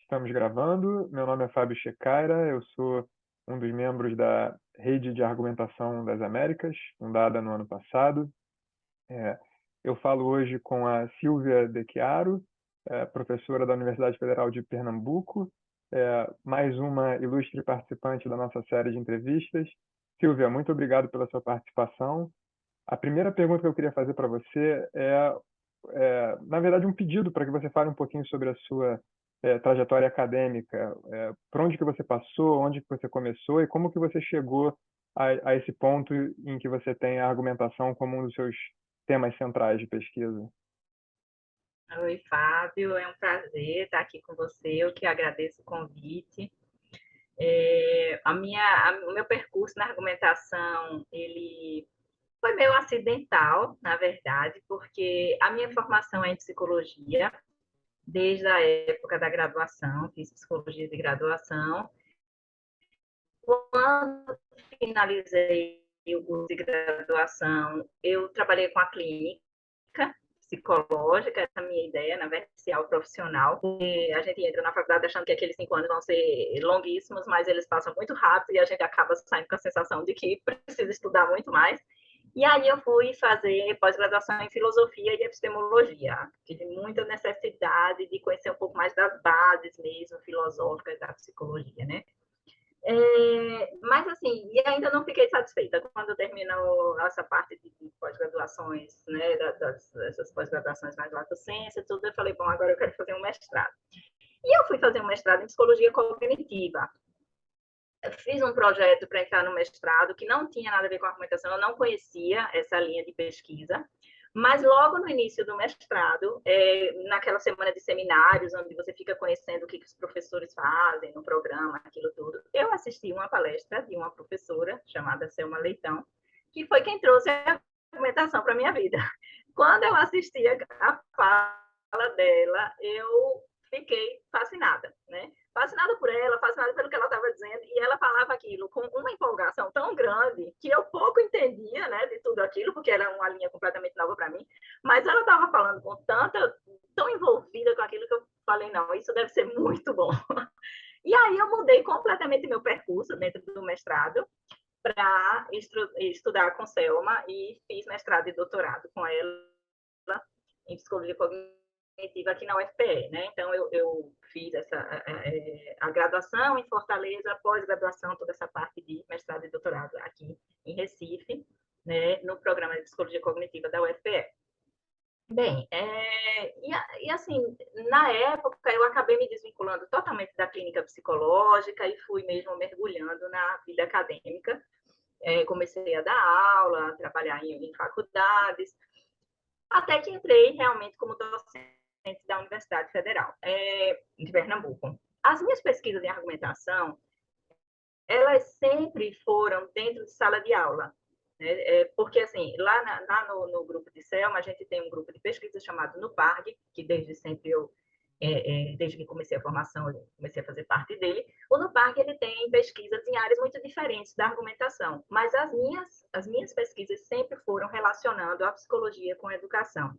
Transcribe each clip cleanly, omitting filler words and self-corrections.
Estamos gravando. Meu nome é Fábio Checaira, eu sou um dos membros da Rede de Argumentação das Américas, fundada no ano passado. Eu falo hoje com a Silvia De Chiaro, professora da Universidade Federal de Pernambuco, mais uma ilustre participante da nossa série de entrevistas. Silvia, muito obrigado pela sua participação. A primeira pergunta que eu queria fazer para você na verdade, um pedido para que você fale um pouquinho sobre a sua trajetória acadêmica, por onde que você passou, onde que você começou e como que você chegou a esse ponto em que você tem a argumentação como um dos seus temas centrais de pesquisa. Oi, Fábio, é um prazer estar aqui com você, eu que agradeço o convite. O meu percurso na argumentação, ele foi meio acidental, na verdade, porque a minha formação é em psicologia, desde a época da graduação, fiz psicologia de graduação. Quando finalizei o curso de graduação, eu trabalhei com a clínica psicológica, essa é a minha ideia, na verdade, inicial profissional. E a gente entra na faculdade achando que aqueles 5 anos vão ser longuíssimos, mas eles passam muito rápido e a gente acaba saindo com a sensação de que precisa estudar muito mais. E aí eu fui fazer pós-graduação em filosofia e epistemologia. Tive muita necessidade de conhecer um pouco mais das bases mesmo filosóficas da psicologia, né? Mas, assim, e ainda não fiquei satisfeita quando terminou essa parte de pós-graduações, né, dessas pós-graduações mais lato sensu e tudo, eu falei, bom, agora eu quero fazer um mestrado. E eu fui fazer um mestrado em psicologia cognitiva. Eu fiz um projeto para entrar no mestrado que não tinha nada a ver com a argumentação, eu não conhecia essa linha de pesquisa, mas logo no início do mestrado, naquela semana de seminários, onde você fica conhecendo o que os professores fazem no programa, aquilo tudo, eu assisti uma palestra de uma professora chamada Selma Leitão, que foi quem trouxe a argumentação para a minha vida. Quando eu assisti a fala dela, eu fiquei fascinada, né? Fascinada por ela, fascinada pelo que ela estava dizendo, e ela falava aquilo com uma empolgação tão grande que eu pouco entendia, né, de tudo aquilo, porque era uma linha completamente nova para mim, mas ela estava falando com tão envolvida com aquilo que eu falei, não, isso deve ser muito bom. E aí eu mudei completamente meu percurso dentro do mestrado para estudar com Selma e fiz mestrado e doutorado com ela em psicologia cognitiva aqui na UFPE, né? Então eu fiz a graduação em Fortaleza, a pós-graduação, toda essa parte de mestrado e doutorado aqui em Recife, né, no programa de psicologia cognitiva da UFPE. Bem, e assim, na época eu acabei me desvinculando totalmente da clínica psicológica e fui mesmo mergulhando na vida acadêmica. Comecei a dar aula, a trabalhar em faculdades, até que entrei realmente como docente da Universidade Federal de Pernambuco. As minhas pesquisas em argumentação, elas sempre foram dentro de sala de aula, né? Porque, assim, lá no grupo de Selma, a gente tem um grupo de pesquisa chamado NUPARG, que desde sempre desde que comecei a formação, eu comecei a fazer parte dele. O NUPARG, ele tem pesquisas em áreas muito diferentes da argumentação, mas as minhas pesquisas sempre foram relacionando a psicologia com a educação,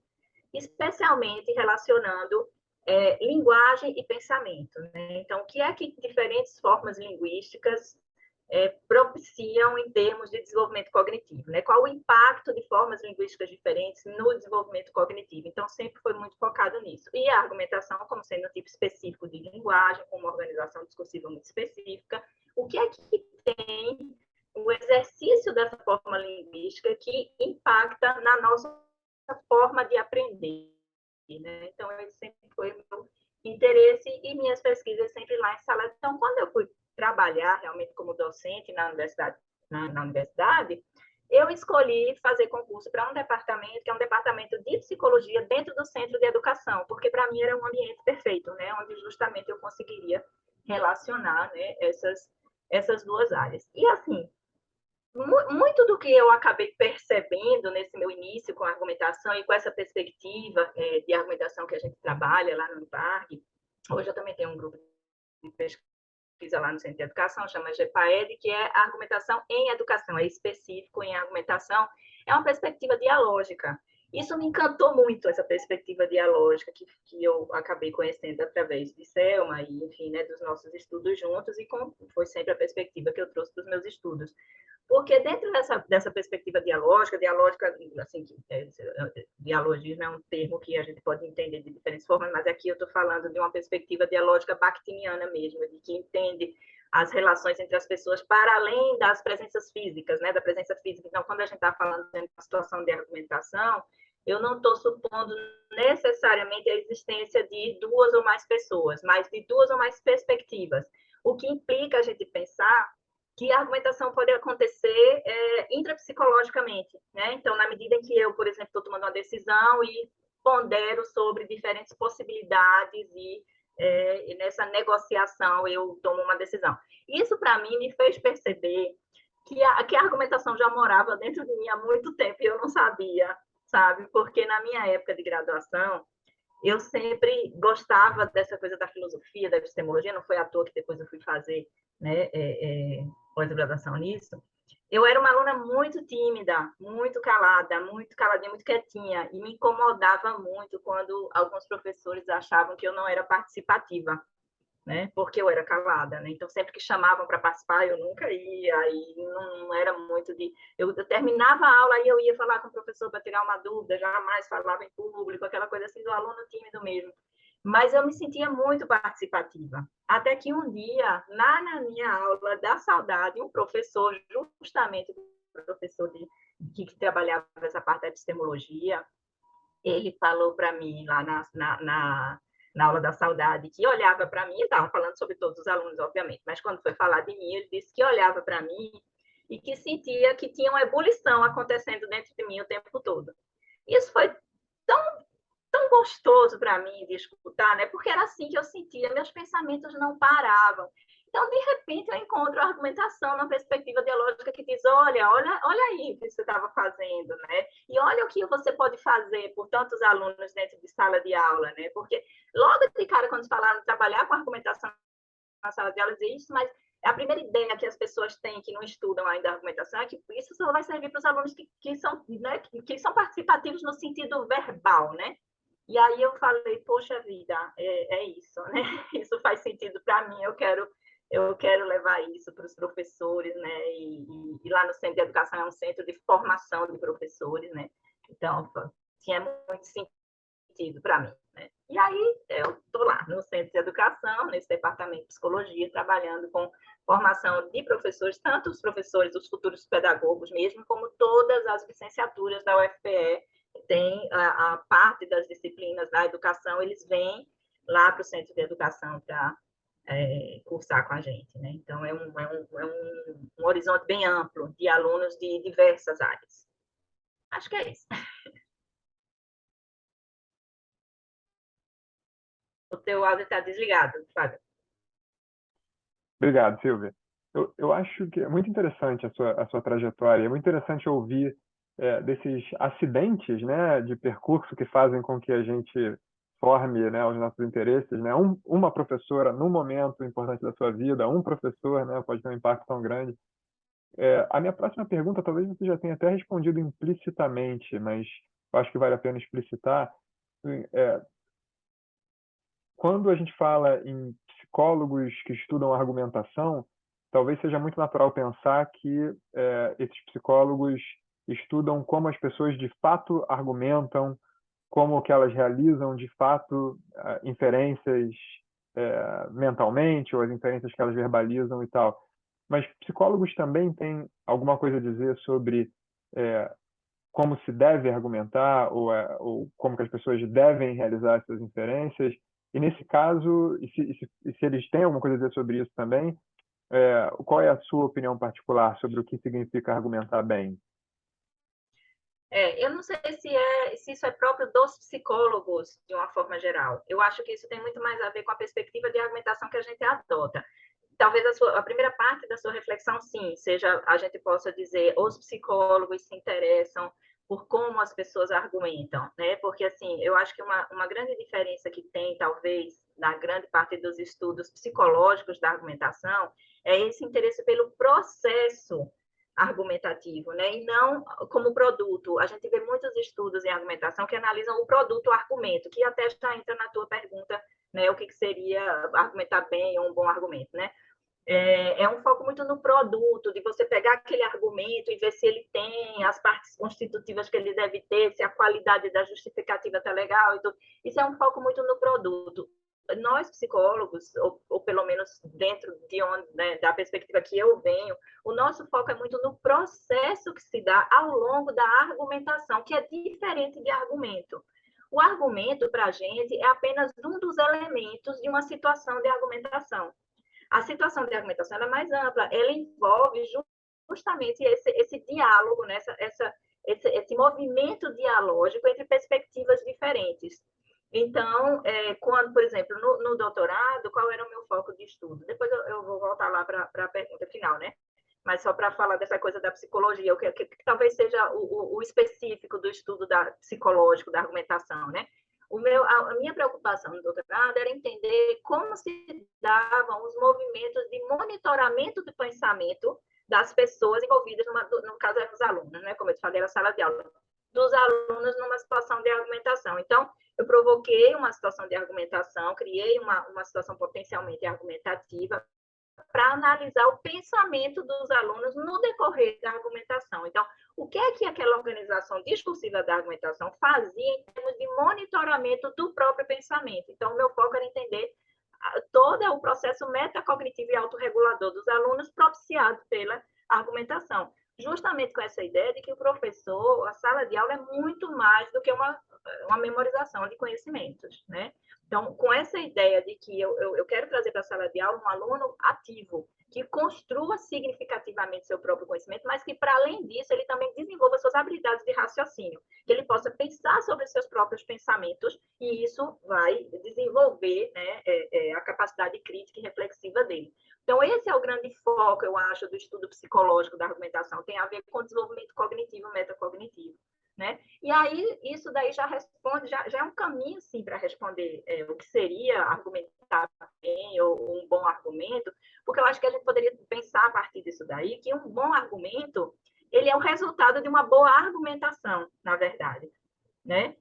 especialmente relacionando linguagem e pensamento, né? Então, o que é que diferentes formas linguísticas propiciam em termos de desenvolvimento cognitivo, né? Qual o impacto de formas linguísticas diferentes no desenvolvimento cognitivo? Então, sempre foi muito focado nisso. E a argumentação, como sendo um tipo específico de linguagem, com uma organização discursiva muito específica, o que é que tem o exercício dessa forma linguística que impacta na nossa forma de aprender, né? Então, esse sempre foi o meu interesse e minhas pesquisas sempre lá em sala. Então, quando eu fui trabalhar realmente como docente na universidade, eu escolhi fazer concurso para um departamento, que é um departamento de psicologia dentro do centro de educação, porque para mim era um ambiente perfeito, né? Onde justamente eu conseguiria relacionar, né, essas duas áreas. E assim, muito do que eu acabei percebendo nesse meu início com a argumentação e com essa perspectiva de argumentação que a gente trabalha lá no UniParg, hoje eu também tenho um grupo de pesquisa lá no Centro de Educação, chama GEPAED, que é a argumentação em educação, é específico em argumentação, é uma perspectiva dialógica. Isso me encantou muito, essa perspectiva dialógica que eu acabei conhecendo através de Selma e, enfim, né, dos nossos estudos juntos, e foi sempre a perspectiva que eu trouxe para os meus estudos. Porque dentro dessa perspectiva dialógica, assim, dialogismo é um termo que a gente pode entender de diferentes formas, mas aqui eu estou falando de uma perspectiva dialógica bakhtiniana mesmo, de que entende as relações entre as pessoas para além das presenças físicas, né, da presença física. Então, quando a gente está falando de uma situação de argumentação, eu não estou supondo necessariamente a existência de duas ou mais pessoas, mas de duas ou mais perspectivas, o que implica a gente pensar que a argumentação pode acontecer intrapsicologicamente, né? Então, na medida em que eu, por exemplo, estou tomando uma decisão e pondero sobre diferentes possibilidades e nessa negociação eu tomo uma decisão. Isso, para mim, me fez perceber que a argumentação já morava dentro de mim há muito tempo e eu não sabia, sabe? Porque na minha época de graduação, eu sempre gostava dessa coisa da filosofia, da epistemologia, não foi à toa que depois eu fui fazer, né, pós-graduação nisso. Eu era uma aluna muito tímida, muito calada, muito caladinha, muito quietinha, e me incomodava muito quando alguns professores achavam que eu não era participativa, né? Porque eu era calada, né? Então, sempre que chamavam para participar, eu nunca ia, e não era muito de... Eu terminava a aula e eu ia falar com o professor para tirar uma dúvida, jamais falava em público, aquela coisa assim do aluno tímido mesmo. Mas eu me sentia muito participativa. Até que um dia, na minha aula da saudade, um professor, justamente o professor que trabalhava essa parte da epistemologia, ele falou para mim lá na aula da saudade, que olhava para mim, estava falando sobre todos os alunos, obviamente, mas quando foi falar de mim, ele disse que olhava para mim e que sentia que tinha uma ebulição acontecendo dentro de mim o tempo todo. Isso foi tão gostoso para mim de escutar, né? Porque era assim que eu sentia, meus pensamentos não paravam. Então, de repente, eu encontro a argumentação na perspectiva dialógica que diz: olha aí o que você estava fazendo, né? E olha o que você pode fazer por tantos alunos dentro de sala de aula, né? Porque logo de cara, quando falaram de trabalhar com argumentação na sala de aula, dizer isso, mas a primeira ideia que as pessoas têm que não estudam ainda a argumentação é que isso só vai servir para os alunos que são participativos no sentido verbal, né? E aí eu falei, poxa vida, é isso, né? Isso faz sentido para mim, eu quero levar isso para os professores, né? E lá no Centro de Educação é um centro de formação de professores, né? Então, tinha muito sentido para mim, né? E aí eu estou lá no Centro de Educação, nesse departamento de psicologia, trabalhando com formação de professores, tanto os professores, os futuros pedagogos mesmo, como todas as licenciaturas da UFPE, tem a parte das disciplinas da educação, eles vêm lá para o Centro de Educação para cursar com a gente, né? Então, é um horizonte bem amplo de alunos de diversas áreas. Acho que é isso. O teu áudio está desligado, Fábio. Obrigado, Silvia. Eu acho que é muito interessante a sua trajetória. É muito interessante ouvir desses acidentes, né, de percurso que fazem com que a gente forme, né, os nossos interesses, né? Uma professora num momento importante da sua vida, um professor, né, pode ter um impacto tão grande. A minha próxima pergunta, talvez você já tenha até respondido implicitamente, mas eu acho que vale a pena explicitar. É, Quando a gente fala em psicólogos que estudam argumentação, talvez seja muito natural pensar que esses psicólogos estudam como as pessoas de fato argumentam, como que elas realizam de fato inferências mentalmente, ou as inferências que elas verbalizam e tal. Mas psicólogos também têm alguma coisa a dizer sobre como se deve argumentar ou como que as pessoas devem realizar essas inferências. E nesse caso, se eles têm alguma coisa a dizer sobre isso também, qual é a sua opinião particular sobre o que significa argumentar bem? Eu não sei se isso é próprio dos psicólogos, de uma forma geral. Eu acho que isso tem muito mais a ver com a perspectiva de argumentação que a gente adota. Talvez a primeira parte da sua reflexão, sim, seja, a gente possa dizer, os psicólogos se interessam por como as pessoas argumentam, né? Porque, assim, eu acho que uma grande diferença que tem, talvez, na grande parte dos estudos psicológicos da argumentação, é esse interesse pelo processo argumentativo, né? E não como produto. A gente vê muitos estudos em argumentação que analisam o produto, o argumento, que até já entra na tua pergunta, né? O que seria argumentar bem ou um bom argumento, né? É um foco muito no produto, de você pegar aquele argumento e ver se ele tem as partes constitutivas que ele deve ter, se a qualidade da justificativa está legal e tudo. Isso é um foco muito no produto. Nós, psicólogos, ou pelo menos dentro de onde, né, da perspectiva que eu venho, o nosso foco é muito no processo que se dá ao longo da argumentação, que é diferente de argumento. O argumento, para a gente, é apenas um dos elementos de uma situação de argumentação. A situação de argumentação é mais ampla, ela envolve justamente esse diálogo, né? Esse movimento dialógico entre perspectivas diferentes. Então, quando, por exemplo, no doutorado, qual era o meu foco de estudo? Depois eu vou voltar lá para a pergunta final, né? Mas só para falar dessa coisa da psicologia, que talvez seja o específico do estudo psicológico, da argumentação, né? A minha preocupação no doutorado era entender como se davam os movimentos de monitoramento do pensamento das pessoas envolvidas, no caso, eram os alunos, né? Como eu te falei, era a sala de aula, dos alunos numa situação de argumentação. Então, eu provoquei uma situação de argumentação, criei uma situação potencialmente argumentativa, para analisar o pensamento dos alunos no decorrer da argumentação. Então, o que é que aquela organização discursiva da argumentação fazia em termos de monitoramento do próprio pensamento? Então, o meu foco era entender todo o processo metacognitivo e autorregulador dos alunos propiciado pela argumentação. Justamente com essa ideia de que o professor, a sala de aula é muito mais do que uma memorização de conhecimentos, né? Então, com essa ideia de que eu quero trazer para a sala de aula um aluno ativo, que construa significativamente seu próprio conhecimento, mas que, para além disso, ele também desenvolva suas habilidades de raciocínio, que ele possa pensar sobre seus próprios pensamentos, e isso vai desenvolver, né, a capacidade crítica e reflexiva dele. Então, esse é o grande foco, eu acho, do estudo psicológico da argumentação, tem a ver com o desenvolvimento cognitivo, metacognitivo. Né? E aí, isso daí já responde, já é um caminho, sim, para responder o que seria argumentar bem ou um bom argumento, porque eu acho que a gente poderia pensar a partir disso daí, que um bom argumento, ele é o resultado de uma boa argumentação, na verdade, né?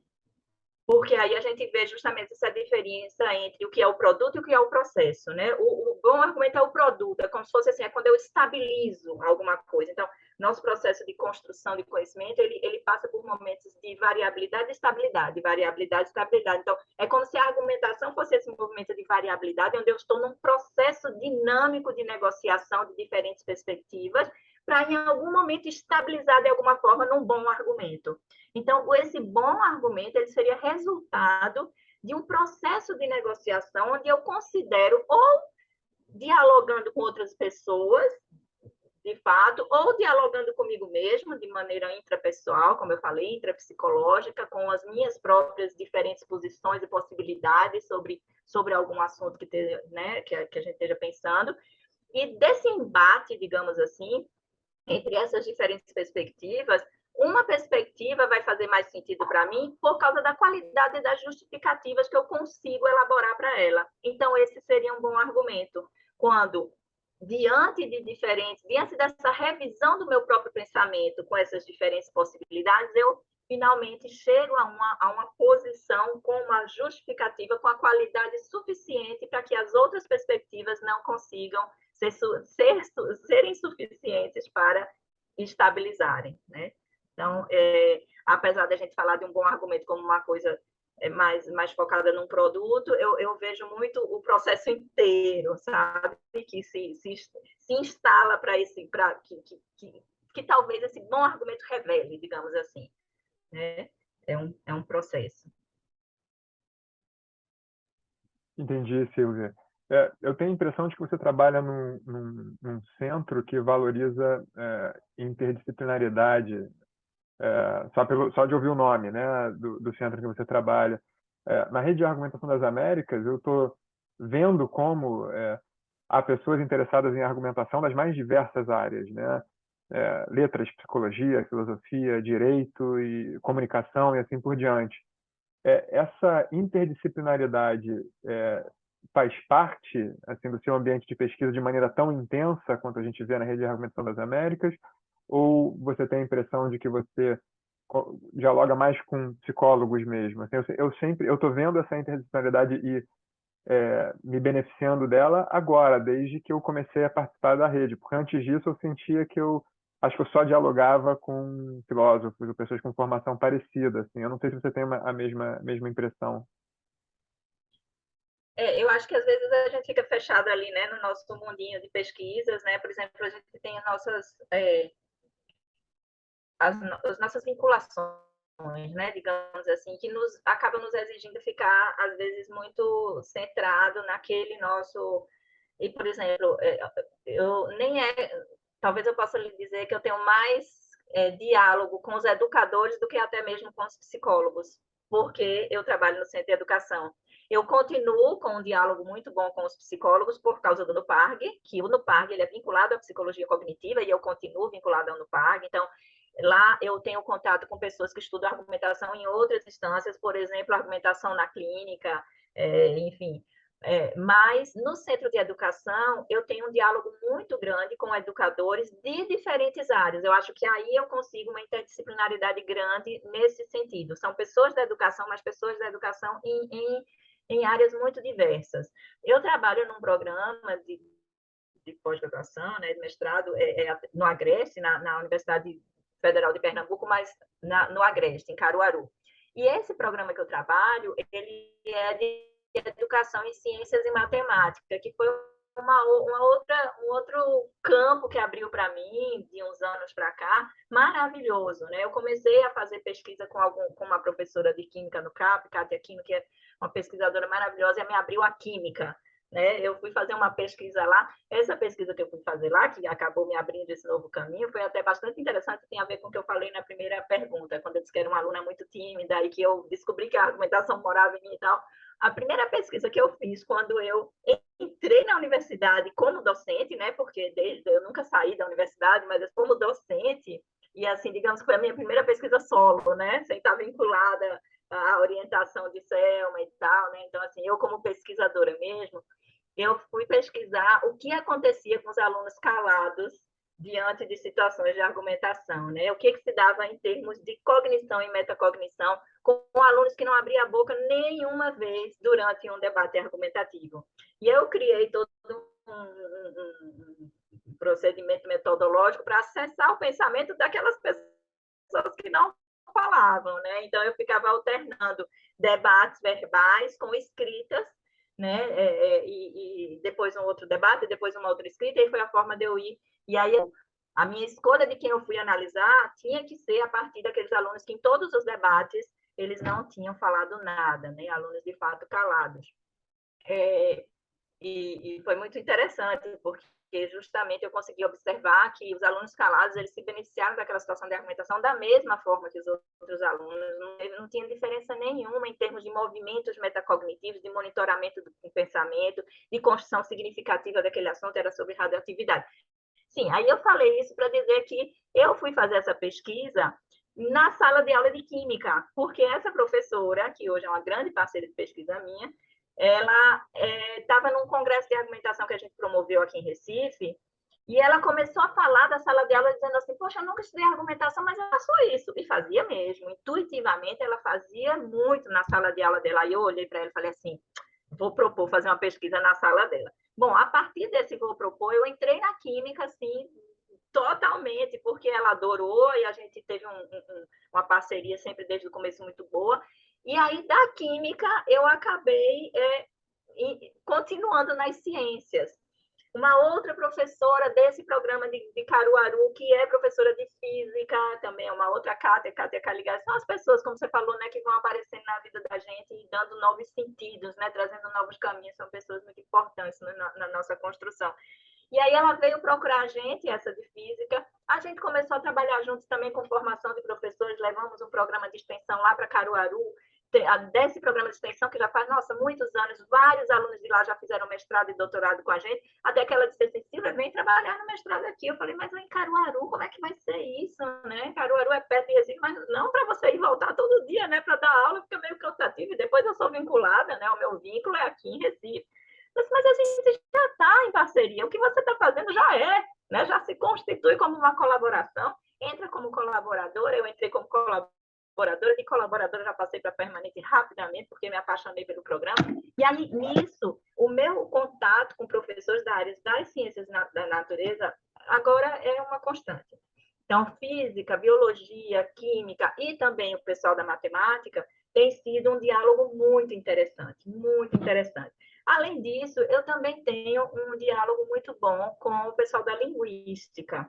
Porque aí a gente vê justamente essa diferença entre o que é o produto e o que é o processo, né? O bom argumento é o produto, é como se fosse assim, é quando eu estabilizo alguma coisa. Então, nosso processo de construção de conhecimento, ele passa por momentos de variabilidade e estabilidade, variabilidade e estabilidade. Então, é como se a argumentação fosse esse movimento de variabilidade, onde eu estou num processo dinâmico de negociação de diferentes perspectivas, para em algum momento estabilizar de alguma forma num bom argumento. Então, esse bom argumento ele seria resultado de um processo de negociação onde eu considero ou dialogando com outras pessoas, de fato, ou dialogando comigo mesmo, de maneira intrapessoal, como eu falei, intrapsicológica, com as minhas próprias diferentes posições e possibilidades sobre algum assunto né, que a gente esteja pensando. E desse embate, digamos assim, entre essas diferentes perspectivas, uma perspectiva vai fazer mais sentido para mim por causa da qualidade das justificativas que eu consigo elaborar para ela. Então, esse seria um bom argumento. Quando, diante dessa revisão do meu próprio pensamento com essas diferentes possibilidades, eu finalmente chego a uma posição com uma justificativa com a qualidade suficiente para que as outras perspectivas não consigam serem suficientes para estabilizarem, né? Então, apesar da gente falar de um bom argumento como uma coisa mais focada num produto, eu vejo muito o processo inteiro, sabe? Que se instala para que talvez esse bom argumento revele, digamos assim, né? É um processo. Entendi, Silvia. Eu tenho a impressão de que você trabalha num centro que valoriza interdisciplinariedade, só de ouvir o nome, né, do centro que você trabalha. Na Rede de Argumentação das Américas, eu estou vendo como há pessoas interessadas em argumentação das mais diversas áreas, né? Letras, psicologia, filosofia, direito e comunicação e assim por diante. Essa interdisciplinariedade faz parte assim do seu ambiente de pesquisa de maneira tão intensa quanto a gente vê na Rede de Argumentação das Américas, ou você tem a impressão de que você dialoga mais com psicólogos mesmo? Assim, eu estou vendo essa interdisciplinaridade e me beneficiando dela agora, desde que eu comecei a participar da rede, porque antes disso eu sentia que eu acho que eu só dialogava com filósofos ou pessoas com formação parecida, assim. Eu não sei se você tem a mesma impressão. Eu acho que às vezes a gente fica fechado ali, né, no nosso mundinho de pesquisas, né? Por exemplo, a gente tem as nossas vinculações, né, digamos assim, que acabam nos exigindo ficar, às vezes, muito centrado naquele nosso... E, por exemplo, eu nem talvez eu possa lhe dizer que eu tenho mais diálogo com os educadores do que até mesmo com os psicólogos, porque eu trabalho no centro de educação. Eu continuo com um diálogo muito bom com os psicólogos por causa do NUPARG, que o NUPARG ele é vinculado à psicologia cognitiva e eu continuo vinculado ao NUPARG. Então, lá eu tenho contato com pessoas que estudam argumentação em outras instâncias, por exemplo, argumentação na clínica, enfim. Mas no centro de educação eu tenho um diálogo muito grande com educadores de diferentes áreas. Eu acho que aí eu consigo uma interdisciplinaridade grande nesse sentido. São pessoas da educação, mas pessoas da educação em áreas muito diversas. Eu trabalho num programa de pós-graduação, né, de mestrado, no Agreste, na Universidade Federal de Pernambuco, mas no Agreste, em Caruaru. E esse programa que eu trabalho, ele é de educação em ciências e matemática, que foi um outro campo que abriu para mim de uns anos para cá, maravilhoso, né? Eu comecei a fazer pesquisa com uma professora de química no CAP, Kátia Quino, que é uma pesquisadora maravilhosa, e me abriu a química, né? Eu fui fazer uma pesquisa lá. Essa pesquisa que eu fui fazer lá, que acabou me abrindo esse novo caminho, foi até bastante interessante, tem a ver com o que eu falei na primeira pergunta, quando eu disse que era uma aluna muito tímida e que eu descobri que a argumentação morava em mim e tal. A primeira pesquisa que eu fiz quando eu entrei na universidade como docente, né? Porque desde eu nunca saí da universidade, mas como docente, e assim, digamos que foi a minha primeira pesquisa solo, né? Sem estar vinculada à orientação de Selma e tal, né? Então, assim, eu como pesquisadora mesmo, eu fui pesquisar o que acontecia com os alunos calados diante de situações de argumentação, né? O que se dava em termos de cognição e metacognição com alunos que não abriam a boca nenhuma vez durante um debate argumentativo. E eu criei todo um procedimento metodológico para acessar o pensamento daquelas pessoas que não falavam, né? Então, eu ficava alternando debates verbais com escritas, né? E depois um outro debate, depois uma outra escrita, e foi a forma de eu ir. E aí, a minha escolha de quem eu fui analisar tinha que ser a partir daqueles alunos que em todos os debates eles não tinham falado nada, né? Alunos de fato calados. E foi muito interessante, porque justamente eu consegui observar que os alunos calados eles se beneficiaram daquela situação de argumentação da mesma forma que os outros alunos, não tinha diferença nenhuma em termos de movimentos metacognitivos, de monitoramento do pensamento, de construção significativa daquele assunto, era sobre radioatividade. Sim, aí eu falei isso para dizer que eu fui fazer essa pesquisa na sala de aula de química, porque essa professora, que hoje é uma grande parceira de pesquisa minha, ela estava num congresso de argumentação que a gente promoveu aqui em Recife, e ela começou a falar da sala de aula dizendo assim, poxa, eu nunca estudei argumentação, mas eu faço isso. E fazia mesmo, intuitivamente ela fazia muito na sala de aula dela. E eu olhei para ela e falei assim, vou propor fazer uma pesquisa na sala dela. Bom, a partir desse vou propor, eu entrei na química, assim, totalmente, porque ela adorou e a gente teve uma parceria sempre desde o começo muito boa. E aí, da química, eu acabei continuando nas ciências. Uma outra professora desse programa de Caruaru, que é professora de física, também é uma outra Kátia Caligari, são as pessoas, como você falou, né, que vão aparecendo na vida da gente e dando novos sentidos, né, trazendo novos caminhos, são pessoas muito importantes na nossa construção. E aí ela veio procurar a gente, essa de física, a gente começou a trabalhar juntos também com formação de professores, levamos um programa de extensão lá para Caruaru, desse programa de extensão, que já faz, nossa, muitos anos, vários alunos de lá já fizeram mestrado e doutorado com a gente, até que ela disse assim, Silvia, vem trabalhar no mestrado aqui. Eu falei, mas em Caruaru, como é que vai ser isso, né? Caruaru é perto de Recife, mas não para você ir voltar todo dia, né, para dar aula, fica meio cansativo, e depois eu sou vinculada, né, o meu vínculo é aqui em Recife. Mas a gente já está em parceria, o que você está fazendo já é, né, já se constitui como uma colaboração. entra como colaboradora, eu entrei como colaboradora, de colaboradora já passei para permanente rapidamente, porque me apaixonei pelo programa. E aí, nisso, o meu contato com professores da área das ciências da natureza agora é uma constante. Então, física, biologia, química e também o pessoal da matemática tem sido um diálogo muito interessante, muito interessante. Além disso, eu também tenho um diálogo muito bom com o pessoal da linguística.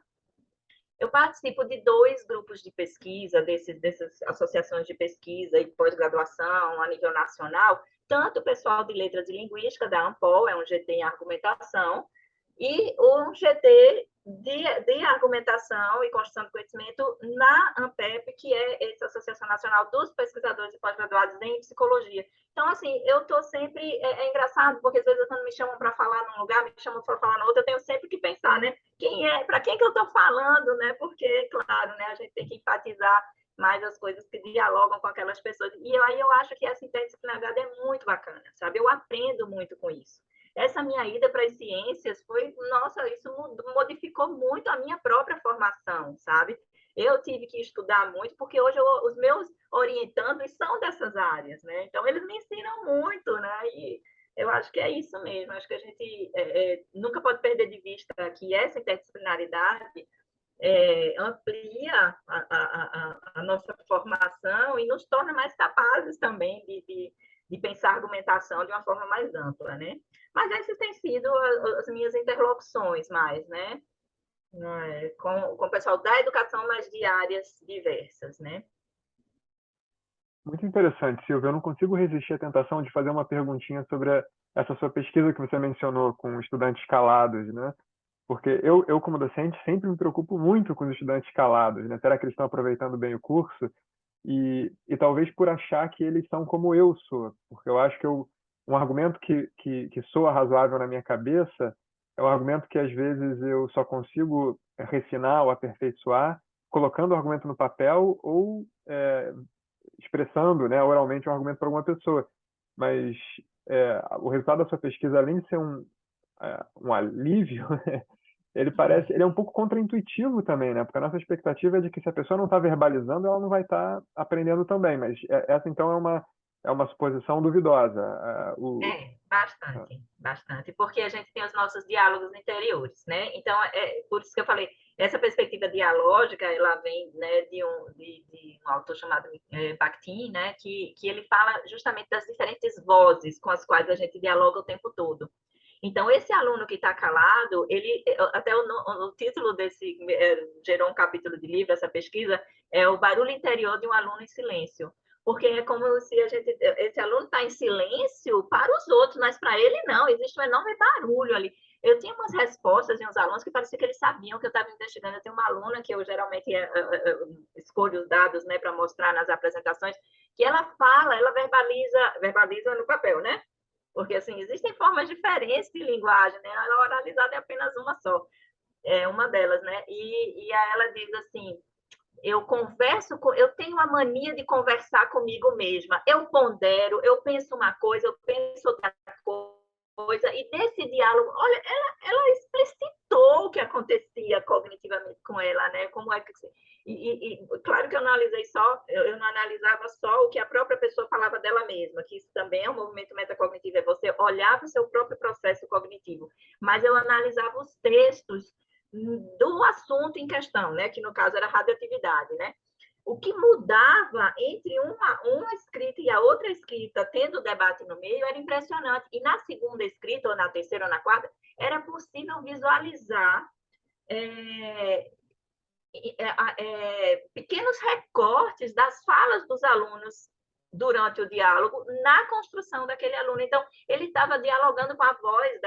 Eu participo de 2 grupos de pesquisa, dessas associações de pesquisa e pós-graduação a nível nacional, tanto o pessoal de letras e linguística da ANPOL, é um GT em argumentação, e um GT de argumentação e construção de conhecimento na ANPEP, que é essa Associação Nacional dos Pesquisadores e Pós-Graduados em Psicologia. Então, assim, eu estou sempre... É engraçado, porque às vezes quando me chamam para falar num lugar, me chamam para falar no outro, eu tenho sempre que pensar, né? Para quem que eu estou falando, né? Porque, claro, né, a gente tem que enfatizar mais as coisas que dialogam com aquelas pessoas. E aí eu acho que essa interdisciplinaridade é muito bacana, sabe? Eu aprendo muito com isso. Essa minha ida para as ciências foi, nossa, isso modificou muito a minha própria formação, sabe? Eu tive que estudar muito, porque hoje os meus orientandos são dessas áreas, né? Então, eles me ensinam muito, né? E eu acho que é isso mesmo. Acho que a gente nunca pode perder de vista que essa interdisciplinaridade amplia a nossa formação e nos torna mais capazes também de pensar a argumentação de uma forma mais ampla, né? Mas essas têm sido as minhas interlocuções mais, né? Com o pessoal da educação, mas de áreas diversas, né? Muito interessante, Silvia. Eu não consigo resistir à tentação de fazer uma perguntinha sobre essa sua pesquisa que você mencionou com estudantes calados, né? Porque eu, como docente, sempre me preocupo muito com os estudantes calados, né? Será que eles estão aproveitando bem o curso? E talvez por achar que eles são como eu sou. Porque eu acho que um argumento que soa razoável na minha cabeça é um argumento que às vezes eu só consigo refinar ou aperfeiçoar colocando o argumento no papel ou expressando, né, oralmente um argumento para alguma pessoa. Mas o resultado da sua pesquisa, além de ser um alívio, ele é um pouco contraintuitivo também, né? Porque a nossa expectativa é de que se a pessoa não está verbalizando, ela não vai estar aprendendo também. Mas essa então é uma suposição duvidosa. Bastante, bastante, porque a gente tem os nossos diálogos interiores, né? Então, por isso que eu falei, essa perspectiva dialógica, ela vem, né, de um autor chamado Bakhtin, né, que ele fala justamente das diferentes vozes com as quais a gente dialoga o tempo todo. Então, esse aluno que está calado, até o título desse gerou um capítulo de livro, essa pesquisa, é o barulho interior de um aluno em silêncio. Porque é como se esse aluno está em silêncio para os outros, mas para ele não, existe um enorme barulho ali. Eu tinha umas respostas de uns alunos que parecia que eles sabiam que eu estava investigando. Eu tenho uma aluna que eu geralmente escolho os dados, né, para mostrar nas apresentações, que ela fala, ela verbaliza no papel, né? Porque, assim, existem formas diferentes de linguagem, né? A oralizada é apenas uma só, é uma delas, né? E aí ela diz assim, eu tenho a mania de conversar comigo mesma. Eu pondero, eu penso uma coisa, eu penso outra coisa, e desse diálogo, olha, ela explicitou o que acontecia cognitivamente com ela, né? Como é que claro que eu não analisei eu não analisava só o que a própria pessoa falava dela mesma, que isso também é um movimento metacognitivo, é você olhar para o seu próprio processo cognitivo, mas eu analisava os textos do assunto em questão, né? Que no caso era radioatividade, né? O que mudava entre uma escrita e a outra escrita, tendo debate no meio, era impressionante. E na segunda escrita, ou na terceira ou na quarta, era possível visualizar pequenos recortes das falas dos alunos durante o diálogo na construção daquele aluno. Então, ele estava dialogando com a voz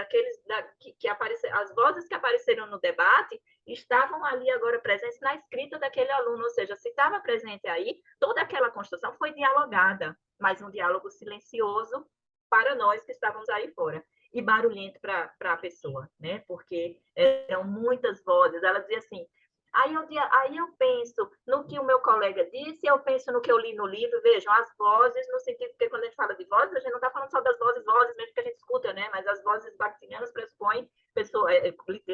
que apareceram, as vozes que apareceram no debate estavam ali agora presentes na escrita daquele aluno, ou seja, se estava presente aí, toda aquela construção foi dialogada, mas um diálogo silencioso para nós que estávamos aí fora e barulhento para a pessoa, né? Porque eram muitas vozes. Ela dizia assim, aí eu penso no que o meu colega disse, eu penso no que eu li no livro, vejam, as vozes, no sentido que quando a gente fala de vozes, a gente não está falando só das vozes mesmo que a gente escuta, né? Mas as vozes bakhtinianas pressupõem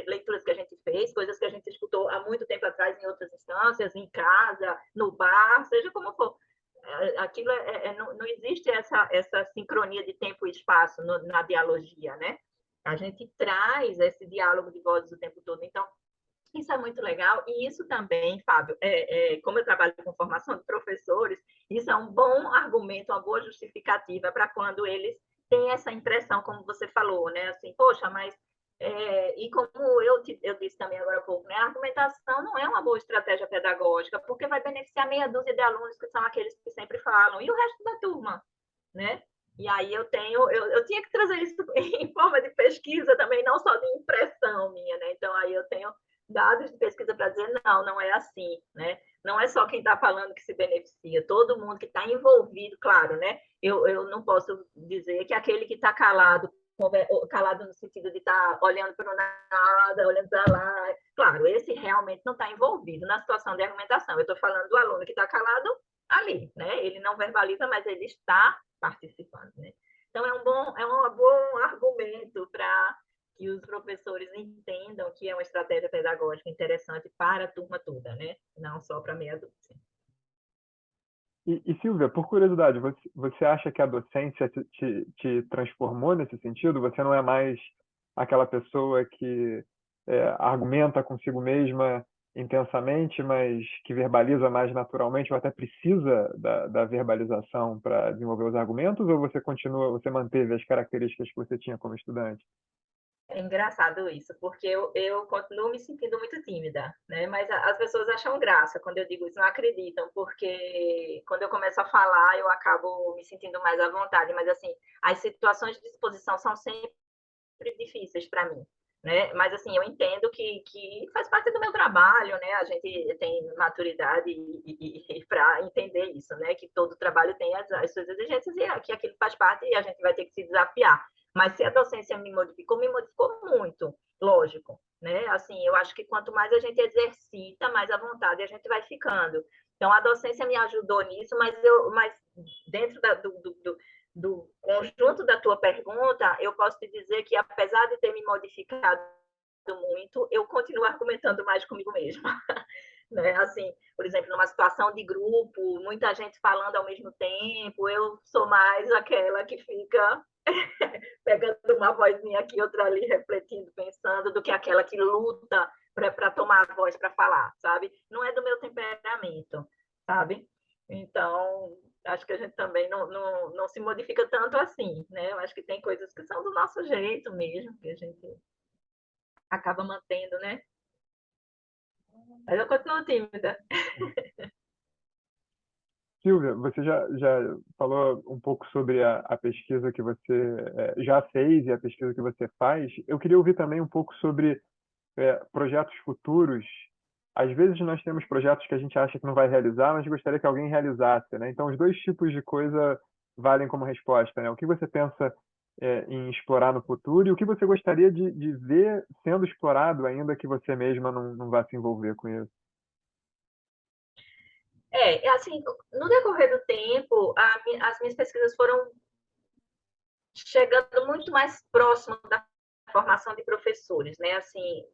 leituras que a gente fez, coisas que a gente escutou há muito tempo atrás em outras instâncias, em casa, no bar, seja como for. Aquilo não existe essa sincronia de tempo e espaço na dialogia, né? A gente traz esse diálogo de vozes o tempo todo. Então, isso é muito legal, e isso também, Fábio, como eu trabalho com formação de professores, isso é um bom argumento, uma boa justificativa para quando eles têm essa impressão, como você falou, né? Assim, poxa, mas e como eu disse também agora há pouco, né? A argumentação não é uma boa estratégia pedagógica, porque vai beneficiar meia dúzia de alunos que são aqueles que sempre falam, e o resto da turma, né? E aí eu tinha que trazer isso em forma de pesquisa também, não só de impressão minha, né? Então aí eu tenho dados de pesquisa para dizer não é assim, né? Não é só quem está falando que se beneficia, todo mundo que está envolvido, claro, né? Eu não posso dizer que aquele que está calado no sentido de estar olhando para o nada, olhando para lá. Claro, esse realmente não está envolvido na situação de argumentação. Eu estou falando do aluno que está calado ali, né? Ele não verbaliza, mas ele está participando, né? Então, é um bom argumento para que os professores entendam que é uma estratégia pedagógica interessante para a turma toda, né? Não só para meia dúzia. E Silvia, por curiosidade, você acha que a docência te transformou nesse sentido? Você não é mais aquela pessoa que argumenta consigo mesma intensamente, mas que verbaliza mais naturalmente, ou até precisa da verbalização para desenvolver os argumentos, ou você manteve as características que você tinha como estudante? É engraçado isso, porque eu continuo me sentindo muito tímida, né? Mas as pessoas acham graça quando eu digo isso, não acreditam, porque quando eu começo a falar, eu acabo me sentindo mais à vontade. Mas, assim, as situações de exposição são sempre difíceis para mim, né? Mas, assim, eu entendo que faz parte do meu trabalho, né? A gente tem maturidade para entender isso, né? Que todo trabalho tem as suas exigências e que aquilo faz parte e a gente vai ter que se desafiar. Mas se a docência me modificou muito, lógico, né? Assim, eu acho que quanto mais a gente exercita, mais à vontade a gente vai ficando. Então, a docência me ajudou nisso, mas dentro do conjunto da tua pergunta, eu posso te dizer que, apesar de ter me modificado muito, eu continuo argumentando mais comigo mesma. Né? Assim, por exemplo, numa situação de grupo, muita gente falando ao mesmo tempo, eu sou mais aquela que fica pegando uma vozinha aqui, outra ali, refletindo, pensando, do que aquela que luta para tomar a voz para falar, sabe? Não é do meu temperamento, sabe? Então, acho que a gente também não se modifica tanto assim, né? Eu acho que tem coisas que são do nosso jeito mesmo, que a gente acaba mantendo, né? Mas eu continuo tímida. Silvia, você já falou um pouco sobre a pesquisa que você já fez e a pesquisa que você faz. Eu queria ouvir também um pouco sobre projetos futuros. Às vezes nós temos projetos que a gente acha que não vai realizar, mas gostaria que alguém realizasse, né? Então, os dois tipos de coisa valem como resposta, né? O que você pensa em explorar no futuro e o que você gostaria de ver sendo explorado, ainda que você mesma não vá se envolver com isso. Assim, no decorrer do tempo, as minhas pesquisas foram chegando muito mais próximo da formação de professores, né? Assim,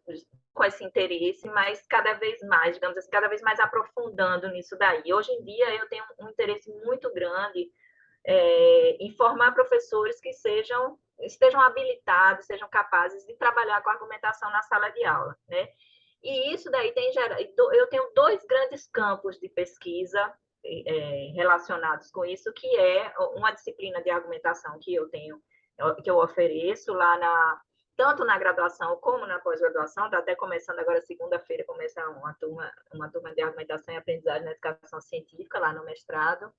com esse interesse, mas cada vez mais, digamos assim, cada vez mais aprofundando nisso daí. Hoje em dia, eu tenho um interesse muito grande em formar professores que estejam habilitados, sejam capazes de trabalhar com argumentação na sala de aula, né? E isso daí eu tenho dois grandes campos de pesquisa relacionados com isso, que é uma disciplina de argumentação que eu ofereço tanto na graduação como na pós-graduação. Está até começando agora, segunda-feira, começa uma turma de argumentação e aprendizagem na educação científica, lá no mestrado.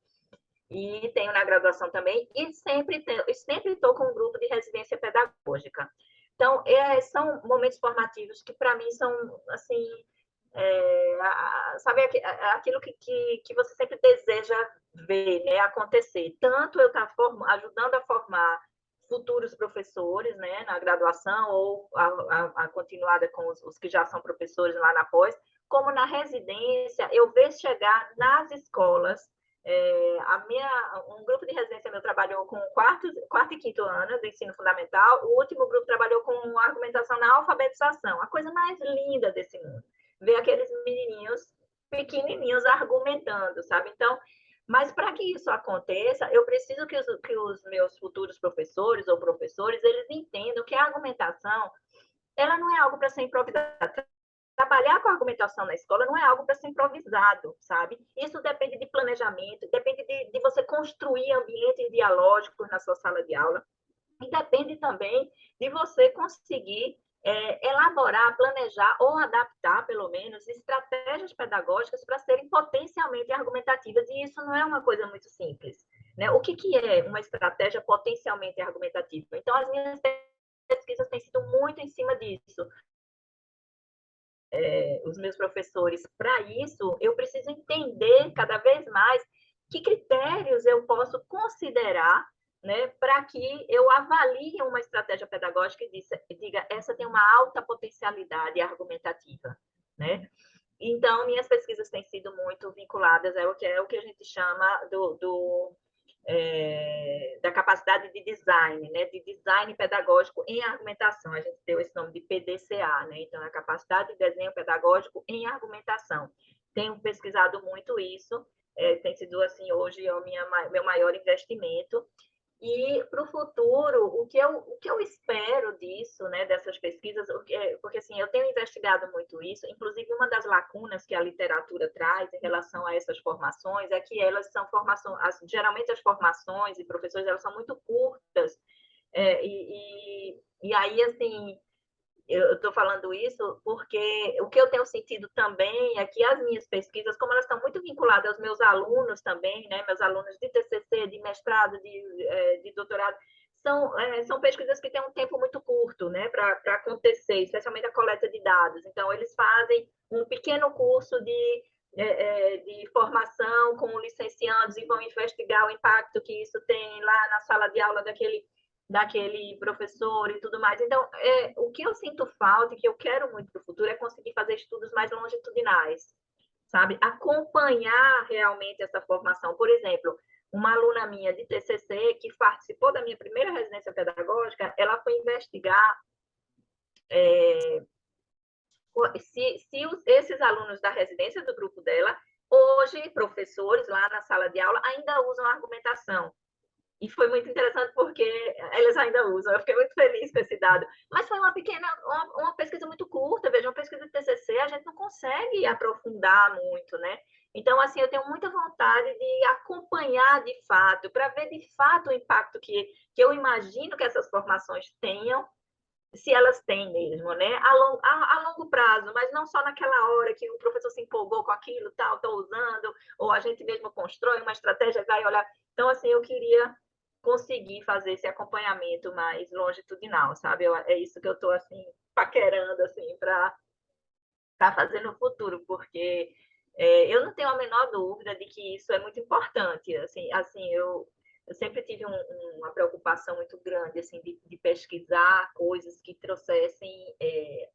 E tenho na graduação também, e sempre estou com um grupo de residência pedagógica. Então, são momentos formativos que, para mim, são, assim, sabe, aquilo que você sempre deseja ver, né, acontecer. Tanto eu estar ajudando a formar futuros professores, né, na graduação, ou a continuada com os que já são professores lá na pós, como na residência, eu vejo chegar nas escolas Um grupo de residência meu trabalhou com quarto e quinto ano do ensino fundamental, o último grupo trabalhou com argumentação na alfabetização, a coisa mais linda desse mundo. Ver aqueles menininhos pequenininhos argumentando, sabe? Então, mas para que isso aconteça, eu preciso que os meus futuros professores ou professores, eles entendam que a argumentação, ela não é algo para ser improvisada. Trabalhar com argumentação na escola não é algo para ser improvisado, sabe? Isso depende de planejamento, depende de você construir ambientes dialógicos na sua sala de aula, e depende também de você conseguir elaborar, planejar ou adaptar, pelo menos, estratégias pedagógicas para serem potencialmente argumentativas, e isso não é uma coisa muito simples. Né? O que é uma estratégia potencialmente argumentativa? Então, as minhas pesquisas têm sido muito em cima disso. Os meus professores, para isso, eu preciso entender cada vez mais que critérios eu posso considerar, né, para que eu avalie uma estratégia pedagógica e diga, essa tem uma alta potencialidade argumentativa, né? Então, minhas pesquisas têm sido muito vinculadas ao que é o que a gente chama da capacidade de design, né, de design pedagógico em argumentação. A gente deu esse nome de PDCA, né? Então, a capacidade de desenho pedagógico em argumentação. Tenho pesquisado muito isso, tem sido, assim, hoje é o meu maior investimento. E para o futuro, o que eu espero disso, né, dessas pesquisas, porque assim, eu tenho investigado muito isso, inclusive uma das lacunas que a literatura traz em relação a essas formações é que elas são formações, geralmente as formações e professores, elas são muito curtas, e aí, assim, eu estou falando isso porque o que eu tenho sentido também é que as minhas pesquisas, como elas estão muito vinculadas aos meus alunos também, né, meus alunos de TCC, de mestrado, de doutorado, são pesquisas que têm um tempo muito curto, né, para acontecer, especialmente a coleta de dados. Então, eles fazem um pequeno curso de formação com licenciados e vão investigar o impacto que isso tem lá na sala de aula daquele professor e tudo mais. Então, o que eu sinto falta e que eu quero muito para o futuro é conseguir fazer estudos mais longitudinais, sabe? Acompanhar realmente essa formação. Por exemplo, uma aluna minha de TCC que participou da minha primeira residência pedagógica, ela foi investigar se esses alunos da residência do grupo dela, hoje, professores lá na sala de aula, ainda usam argumentação. E foi muito interessante porque eles ainda usam. Eu fiquei muito feliz com esse dado. Mas foi uma pesquisa muito curta. Veja, uma pesquisa de TCC, a gente não consegue aprofundar muito, né? Então, assim, eu tenho muita vontade de acompanhar de fato, para ver de fato o impacto que eu imagino que essas formações tenham, se elas têm mesmo, né? A longo prazo, mas não só naquela hora que o professor se empolgou com aquilo, tal, estou usando, ou a gente mesmo constrói uma estratégia, vai olhar. Então, assim, eu queria conseguir fazer esse acompanhamento mais longitudinal, sabe? É isso que eu estou, assim, paquerando, assim, para fazer no futuro, porque eu não tenho a menor dúvida de que isso é muito importante. Assim eu sempre tive uma preocupação muito grande assim de pesquisar coisas que trouxessem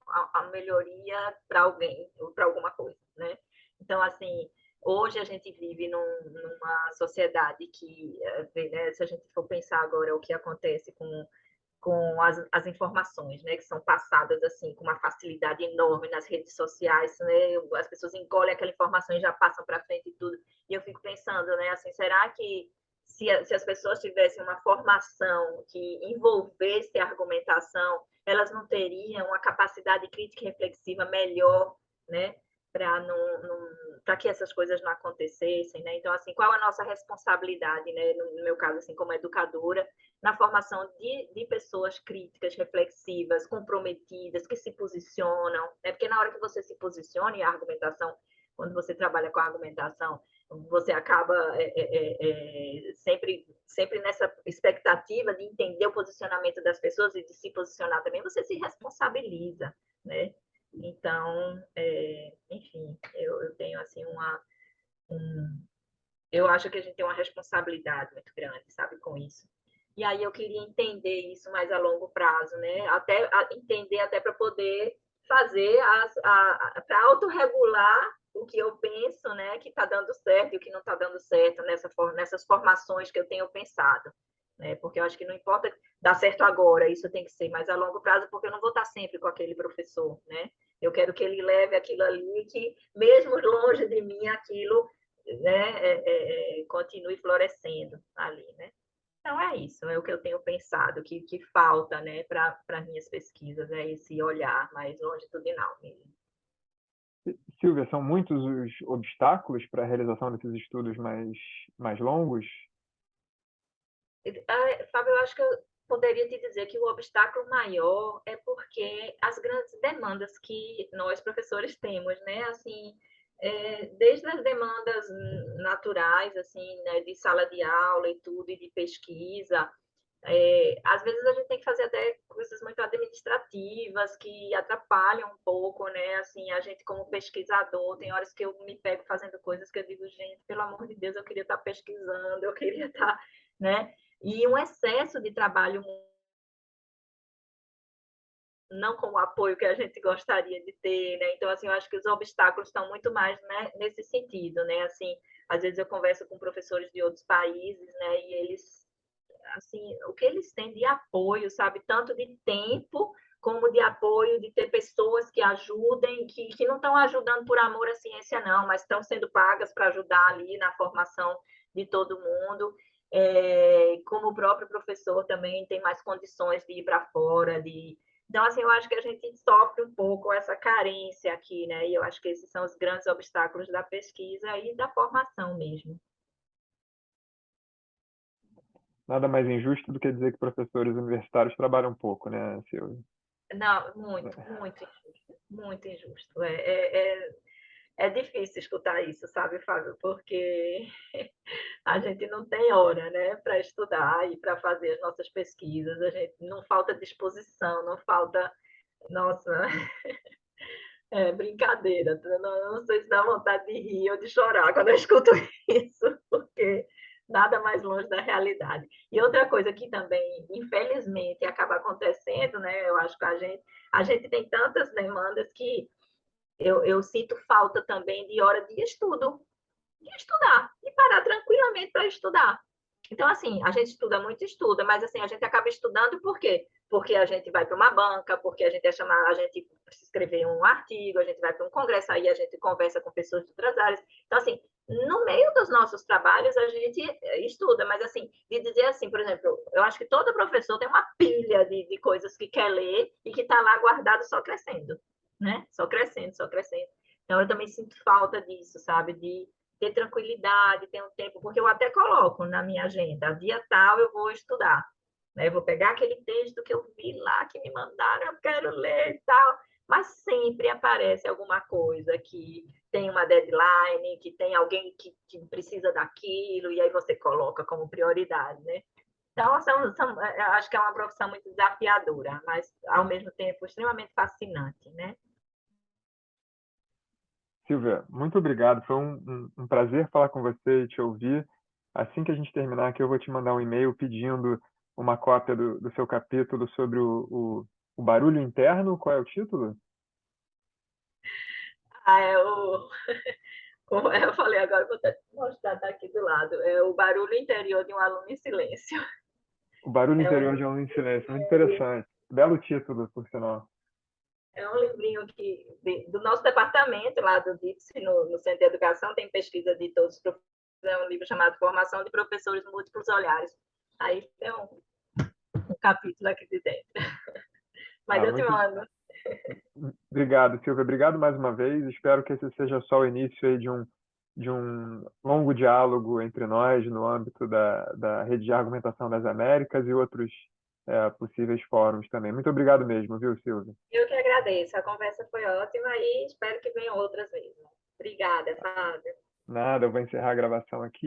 a melhoria para alguém ou para alguma coisa, né? Então, assim, hoje a gente vive numa sociedade que, né, se a gente for pensar agora o que acontece com as informações, né, que são passadas assim com uma facilidade enorme nas redes sociais, né, as pessoas engolem aquela informação e já passam para frente e tudo. E eu fico pensando, né, assim, será que se as pessoas tivessem uma formação que envolvesse a argumentação, elas não teriam uma capacidade crítica e reflexiva melhor, né, para que essas coisas não acontecessem, né? Então, assim, qual a nossa responsabilidade, né, no meu caso, assim, como educadora, na formação de pessoas críticas, reflexivas, comprometidas, que se posicionam, né? Porque na hora que você se posiciona, e a argumentação, quando você trabalha com a argumentação, você acaba sempre nessa expectativa de entender o posicionamento das pessoas e de se posicionar também, você se responsabiliza, né? Então, enfim, eu tenho assim eu acho que a gente tem uma responsabilidade muito grande, sabe, com isso. E aí eu queria entender isso mais a longo prazo, né? Entender até para poder fazer para autorregular o que eu penso, né, que está dando certo e o que não está dando certo nessas formações que eu tenho pensado. Né? Porque eu acho que não importa dar certo agora, isso tem que ser mais a longo prazo, porque eu não vou estar sempre com aquele professor, né? Eu quero que ele leve aquilo ali, que mesmo longe de mim, aquilo, né, continue florescendo ali, né? Então é isso, é o que eu tenho pensado, que falta, né, para as minhas pesquisas, é esse olhar mais longitudinal mesmo. Silvia, são muitos os obstáculos para a realização desses estudos mais longos? Fábio, eu acho que eu poderia te dizer que o obstáculo maior é porque as grandes demandas que nós professores temos, né, assim, desde as demandas naturais, assim, né, de sala de aula e tudo, e de pesquisa, às vezes a gente tem que fazer até coisas muito administrativas que atrapalham um pouco, né? Assim, a gente como pesquisador, tem horas que eu me pego fazendo coisas que eu digo, gente, pelo amor de Deus, eu queria estar pesquisando, eu queria estar, né? E um excesso de trabalho não com o apoio que a gente gostaria de ter, né? Então, assim, eu acho que os obstáculos estão muito mais, né, nesse sentido, né? Assim, às vezes eu converso com professores de outros países, né, e eles, assim, o que eles têm de apoio, sabe? Tanto de tempo como de apoio, de ter pessoas que ajudem, que não estão ajudando por amor à ciência, não, mas estão sendo pagas para ajudar ali na formação de todo mundo. Como o próprio professor também tem mais condições de ir para fora, de então, assim, eu acho que a gente sofre um pouco essa carência aqui, né? E eu acho que esses são os grandes obstáculos da pesquisa e da formação mesmo. Nada mais injusto do que dizer que professores universitários trabalham pouco, né, Silvia? Não, muito, muito injusto, muito injusto. É difícil escutar isso, sabe, Fábio? Porque a gente não tem hora, né, para estudar e para fazer as nossas pesquisas. A gente não falta disposição, não falta, nossa, brincadeira. Não sei se dá vontade de rir ou de chorar quando eu escuto isso, porque nada mais longe da realidade. E outra coisa que também, infelizmente, acaba acontecendo, né? Eu acho que a gente tem tantas demandas que eu sinto falta também de hora de estudo, de estudar, e parar tranquilamente para estudar. Então, assim, a gente estuda muito, estuda, mas assim, a gente acaba estudando por quê? Porque a gente vai para uma banca, porque a gente é chamado, a gente precisa escrever um artigo, a gente vai para um congresso, aí a gente conversa com pessoas de outras áreas. Então, assim, no meio dos nossos trabalhos, a gente estuda, mas assim, de dizer assim, por exemplo, eu acho que todo professor tem uma pilha de coisas que quer ler e que está lá guardado só crescendo, né? Só crescendo, só crescendo. Então, eu também sinto falta disso, sabe? De ter tranquilidade, ter um tempo, porque eu até coloco na minha agenda, dia tal eu vou estudar, né? Eu vou pegar aquele texto que eu vi lá, que me mandaram, eu quero ler e tal, mas sempre aparece alguma coisa que tem uma deadline, que tem alguém que precisa daquilo, e aí você coloca como prioridade, né? Então, eu acho que é uma profissão muito desafiadora, mas, ao mesmo tempo, extremamente fascinante, né? Silvia, muito obrigado. Foi um prazer falar com você e te ouvir. Assim que a gente terminar aqui, eu vou te mandar um e-mail pedindo uma cópia do seu capítulo sobre o barulho interno. Qual é o título? Ah, como eu falei agora, vou até mostrar, tá aqui do lado. É o barulho interior de um aluno em silêncio. O barulho É interior um, de um em silêncio. Muito interessante. Belo título, por sinal. é um livrinho do nosso departamento, lá do DIPSE, no Centro de Educação, tem pesquisa de todos os professores. É um livro chamado Formação de Professores Múltiplos Olhares. Aí tem um capítulo aqui de dentro. Mas Ah, eu te muito mando. obrigado, Silvia. Obrigado mais uma vez. Espero que esse seja só o início aí de um longo diálogo entre nós no âmbito da Rede de Argumentação das Américas e outros possíveis fóruns também. Muito obrigado mesmo, viu, Silvia? Eu que agradeço. A conversa foi ótima e espero que venham outras vezes. Obrigada, Fábio. Nada, eu vou encerrar a gravação aqui.